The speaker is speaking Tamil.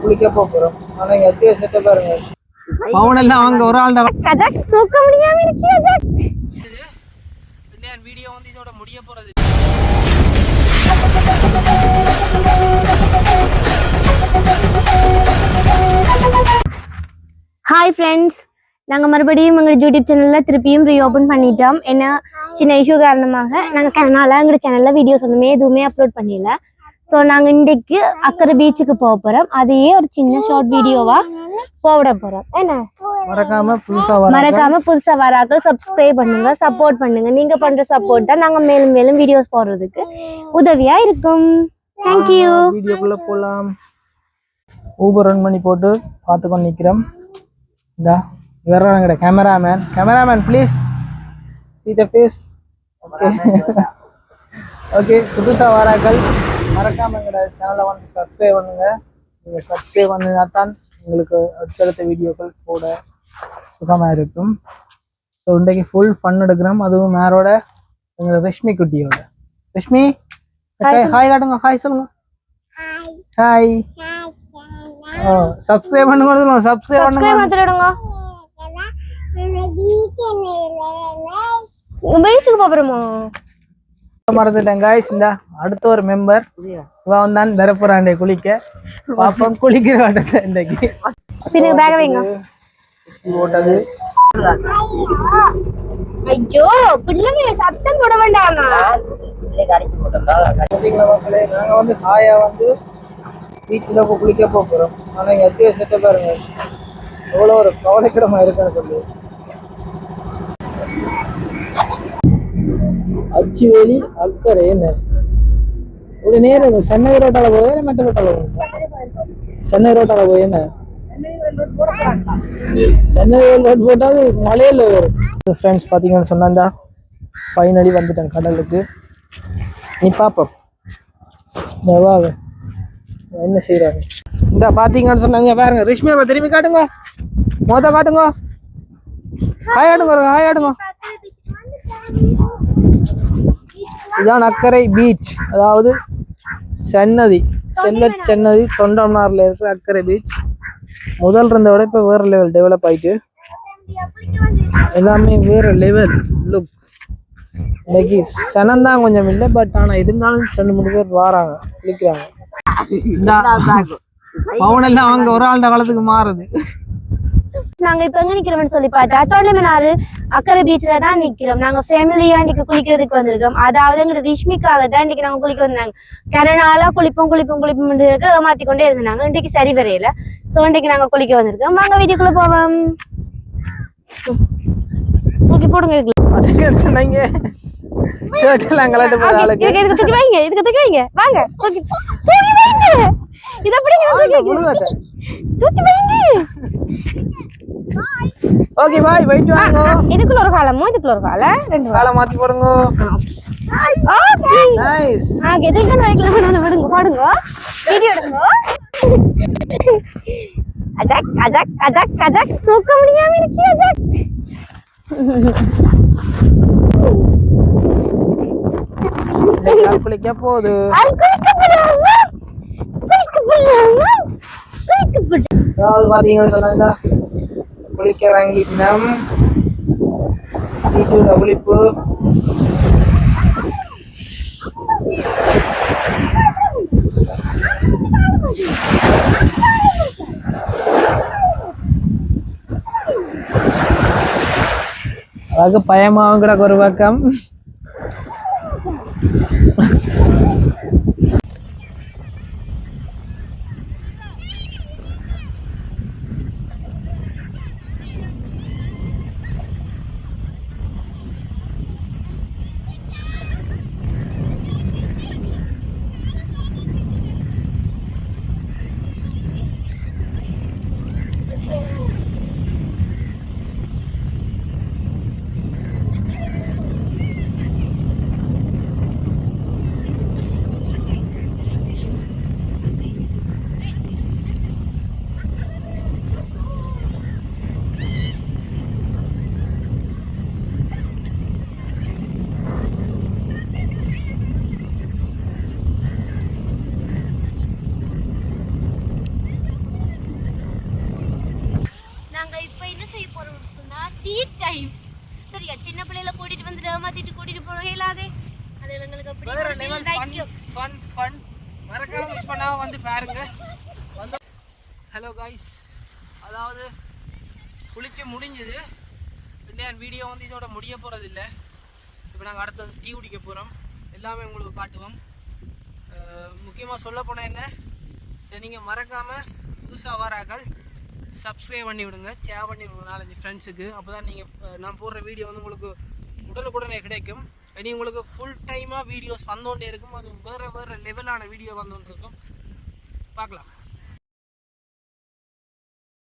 குளிக்க போறோம். ஆனா எத்தே செட்ட பாருங்க. பவுன் எல்லாம் அவங்க ஒரு ஆள்ட கஜக் தூக்க முடியாம இருக்கே கஜக். இன்னைய வீடியோ வந்து இதோட முடிய போறது. ஹாய் ஃப்ரெண்ட்ஸ், நாங்கள் மறுபடியும் எங்கள் யூடியூப் சேனலில் திருப்பியும் ரீஓப்பன் பண்ணிட்டோம். ஏன்னா சின்ன இஷ்யூ காரணமாக நாங்கள் கனால எங்கள் சேனலில் வீடியோஸ் ஒன்றுமே எதுவுமே அப்லோட் பண்ணல. ஸோ நாங்கள் இன்றைக்கு அக்கறை பீச்சுக்கு போக போகிறோம். அதையே ஒரு சின்ன ஷார்ட் வீடியோவாக போட போகிறோம். என்ன மறக்காம புதுசாக வராக்கள் சப்ஸ்கிரைப் பண்ணுங்க, சப்போர்ட் பண்ணுங்க. நீங்கள் பண்ணுற சப்போர்ட் தான் நாங்கள் மேலும் மேலும் வீடியோஸ் போடுறதுக்கு உதவியாக இருக்கும். தேங்க்யூ. வீடியோக்குள்ளே போகலாம். ஊபர் ரன் பண்ணி போட்டு பார்த்து கொண்டு நிற்கிறோம். இந்த வர்றாங்க cameraman please see the face. Okay okay, புதுசாக வராக்கள் மறக்காம எங்களோட சேனலை வந்து சப்ஸ்கிரைப் பண்ணுங்க. நீங்கள் சப்ஸ்கிரைப் பண்ணினா தான் உங்களுக்கு அடுத்தடுத்த வீடியோக்கள் போட சுகமாக இருக்கும். ஸோ இன்றைக்கு ஃபுல் ஃபன் எடுக்கிறோம். அதுவும் யாரோட? எங்களோட ரஷ்மி குட்டியோட. ரஷ்மி ஹாய் காட்டுங்க, ஹாய் சொல்லுங்க. ஹாய். ஓ சப்ஸ்கிரைப் பண்ணுங்க, சொல்லுங்க சப்ஸ்கிரைப் பண்ணுங்க. பீச்சுக்கு போறோமா? மறந்துட்டேன் காய்ஸ். இந்த அடுத்த ஒரு மெம்பர் இவன் தான் தரப்புறாண்டே குளிக்க. பாப்போம் குளிக்கிற வாட்டத்தை இன்றைக்கு பேக வைங்க. போட்டது ஐயோ பிள்ளைங்க சத்தம் போட வேண்டாமா? நாங்க வந்து ஹாயா வந்து பீச்சில் குளிக்க போறோம். ஆனா எத்தே செட்ட பாருங்க, எவ்வளோ ஒரு கவலைக்கிடமா இருக்குன்னு சொல்லி. அச்சுவேலி அக்கறை என்ன ஒரு நேரம் சென்னை ரோட்டால போய் மெட்ட ரோட்டால போய் சென்னை ரோட்டால போய் என்ன சென்னை ரோட் போட்டாது மலையில வரும். ஃப்ரெண்ட்ஸ் பார்த்தீங்கன்னு சொன்னாண்டா ஃபைனலி வந்துட்டேன் கடலுக்கு. நீ பாப்போம் என்ன செய்யறாங்க. இந்த பார்த்தீங்கன்னு சொன்னாங்க பாருங்க. ரிஷ்மியா திரும்பி காட்டுங்க, மொத காட்டுங்க, ஹாய் ஆடுங்க, ஹாய் ஆடுங்க. இதுதான் அக்கரை பீச், அதாவது சென்னதி சென்னதி தொண்டம்னார்ல இருக்கிற அக்கரை பீச். முதல் இருந்த விட இப்போ வேற லெவல் டெவலப் ஆயிட்டு எல்லாமே வேற லெவல் லுக். இன்னைக்கு சனந்தான் கொஞ்சம் இல்லை, பட் ஆனால் இருந்தாலும் 2-3 பேர் வராங்க குளிக்கிறாங்க. பவுன் எல்லாம் அவங்க ஒரு ஆள்ட காலத்துக்கு மாறுது. நாங்க இப்ப எங்க நிக்கிறோம்னு சொல்லி பார்த்தா தோட்டமனாறு அக்கறை பீச்ல தான் நிக்கிறோம். நாங்க ஃபேமிலியா இன்னைக்கு குளிக்கிறதுக்கு வந்திருக்கோம். அதாவது எங்க ரிஷ்மிக்காக தான் இன்னைக்கு நாங்க குளிக்க வந்தாங்க. கனநாளா குளிப்போம் ஏமாத்தி கொண்டே இருந்தாங்க. இன்னைக்கு சரி வரையில. சோ இன்னைக்கு நாங்க குளிக்க வந்திருக்கோம். வாங்க வீட்டுக்குள்ள போவோம். தூக்கி போடுங்க. தூக்கி வைங்க வாங்க. இத பிடிங்க, தூக்கி வைங்க. ஓகே பாய், வெயிட் வாங்க. இதுக்குள்ள ஒரு காலமோ இதுக்குள்ள ஒரு கால ரெண்டு காலம் மாத்தி போடுங்க. Okay nice. இதுக்கு வைக்கல பண்ணாத விடுங்க, பாடுங்க, வீடியோ எடுங்க. அஜக் தூக்க முடியாம இருக்கே அஜக். குளிக்க போகுது. அதாவது பாத்தீங்கன்னு சொன்னா குளிக்க இறங்கிட்டோம். பீச்சோட குளிப்பு அதாவது பயமாவும் கிடக்கு ஒரு பக்கம். Tea time. சரியா சின்ன பிள்ளைல கூட்டிட்டு வந்துட்டு ஏமாத்திட்டு கூட்டிட்டு போறோம் இல்லாதே. அது எங்களுக்கு அப்படி வேற லெவல் ஃபன் மறக்காம மிஸ் பண்ணாம வந்து பாருங்க. வந்து ஹலோ காய்ஸ், அதாவது குளிச்சு முடிஞ்சது. இந்தியன் வீடியோ வந்து இதோட முடிய போகிறது இல்லை. இப்போ நாங்கள் அடுத்தது டீ குடிக்க போகிறோம். எல்லாமே உங்களுக்கு காட்டுவோம். முக்கியமாக சொல்ல போனால் என்ன, இதை நீங்கள் மறக்காமல் புதுசாக வராக்கள் சப்ஸ்கிரைப் பண்ணி விடுங்க, ஷேர் பண்ணி விடுங்க 4-5 ஃப்ரெண்ட்ஸுக்கு. அப்போ தான் நீங்கள் நான் போடுற வீடியோ வந்து உங்களுக்கு உடனுக்குடனே கிடைக்கும். இனி உங்களுக்கு ஃபுல் டைமாக வீடியோஸ் வந்தோண்டே இருக்கும். அது வேறு லெவலான வீடியோ வந்துகிட்டு இருக்கும். பார்க்கலாம்.